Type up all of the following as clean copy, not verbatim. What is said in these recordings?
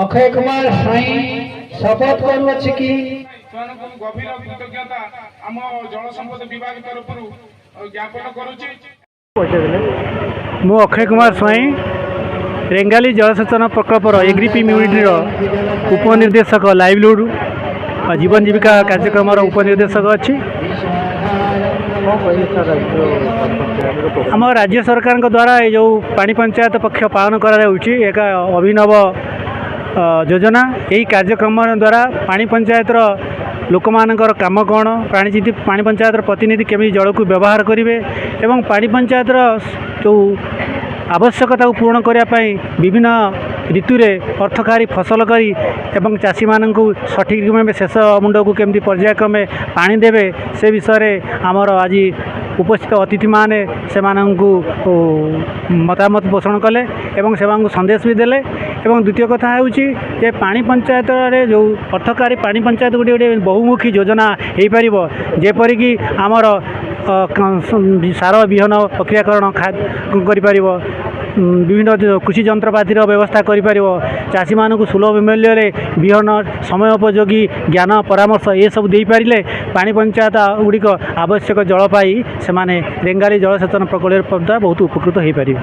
अक्षय कुमार साई शपथ करुछि कि गभीर कृतज्ञता आम जल संपद विभाग तरफ ज्ञापन करुछि। मु अक्षय कुमार स्वाई रेंगाली जलसेचन प्रकल्पर एग्रिपिम यूनिट उपनिर्देशक लाइवलीहुड और जीवन जीविका कार्यक्रम उपनिर्देशक अच्छी। आम राज्य सरकार द्वारा ये जो पानी पंचायत पक्ष पालन कर एक अभिनव योजना। यही कार्यक्रम द्वारा पानी पंचायत लोक मानकर काम कौन, पानी पंचायत प्रतिनिधि केमी जल को व्यवहार करेंगे एवं पानी पंचायत जो आवश्यकता को पूर्ण करने विभिन्न ऋतु में अर्थकारी फसल करी एवं चाषी मानक सठिक में शेष मुंड को केमती पर्यायक्रमे पानी देवे से विषय आमर आज उपस्थित अतिथि माने से मतामत पोषण कले एवं से संदेश भी देले। एवं द्वितीय कथा हूँ जे पानी पंचायत रे जो अर्थकारी पानी पंचायत गोटे गोटे बहुमुखी योजना हो पार जेपरिक आमर सार विहन प्रक्रियाकरण कर विभिन्न कृषि जंत्रपातिर व्यवस्था कर चाषी मानक सुलभ मूल्य विहन समय उपयोगी ज्ञान परामर्श ये सब दे पारे पानी पंचायत गुड़िक आवश्यक जल पाई से माने रेंगाली जलसेचन प्रकल्प द्वारा बहुत उपकृत हो पारे।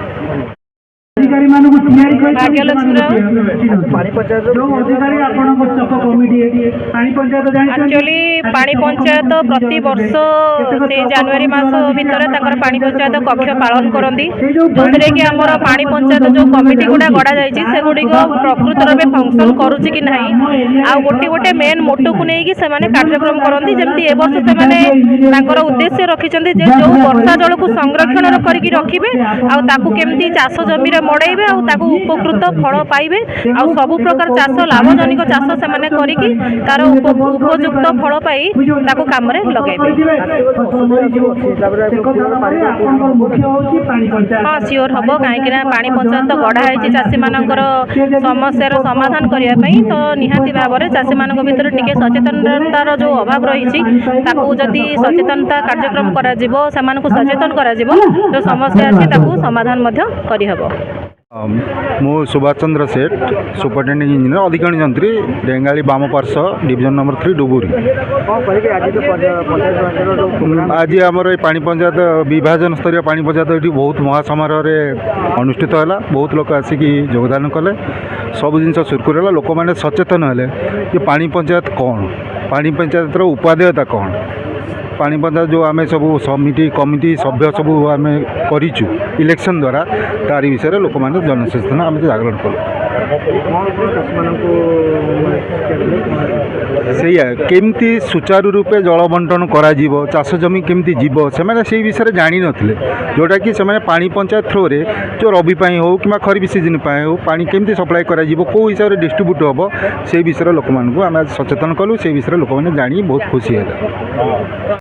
एक्चुअली पानी पंचायत प्रति वर्ष से जनवरी मास भितर पानी पंचायत कक्ष पालन करती जो कि आमर पानी पंचायत जो कमिटी गुड़ा गढ़ा जाए गुड़िक प्रकृतर में फंक्शन करुच्ची कि ना आ गोटे गोटे मेन मोटो को लेकिन से कार्यक्रम करती जमी ए वर्ष से उद्देश्य रखिंट जो वर्षा जल को संरक्षण करके रखिए आमती चाष जमी मड़ेबे उपकृत फल पाइबे आ सबु प्रकार चाष लाभजनक चाष से करिकी तार उपयुक्त फल पाई काम लगेबे। हाँ सियोर हम कहीं पानी पंचायत गढ़ाई चाषी मानकर समस्यार समाधान करने तो निहाती भाव में चाषी मान भर टे सचेतनतार जो अभाव रही जदि सचेतनता कार्यक्रम कर सचेतन कर जो समस्या अच्छी समाधान करहब। मु सुभाष चंद्र सेठ सुपरिटेडेंट इंजीनियर अधिकारी जंत्री रेंगाली बाम पार्श्व डिविजन नंबर 3 डुबुरी। आज आमर पानी पंचायत विभाजन स्तरीय पानी पंचायत ये बहुत महासमारोह अनुष्ठित है। बहुत लोग आसिक योगदान कले सब जिन सुरखुर है लोक मैंने सचेतन है कि पानी पंचायत कौन, पानी पंचायत उपादेयता कौन, पानी पंचायत जो आम सब समिति कमिटी सभ्य सब आम करूँ इलेक्शन द्वारा तारी विषय लोक मैंने जनसचेतन आम जागरण कलु से केमती सुचारू रूपे जल बंटन करा चाष जमी केमती जीव से विषय जानी नथिले जोटा कि से पानी पंचायत थ्रो रे जो रबी हो कि खरीफ सीजन हो पानी केमती सप्लाई करा कौ हिसाब से डिस्ट्रीब्यूट हम से विषय लोक आम सचेतन कलु से विषय लोक मैंने जानी बहुत खुशी है।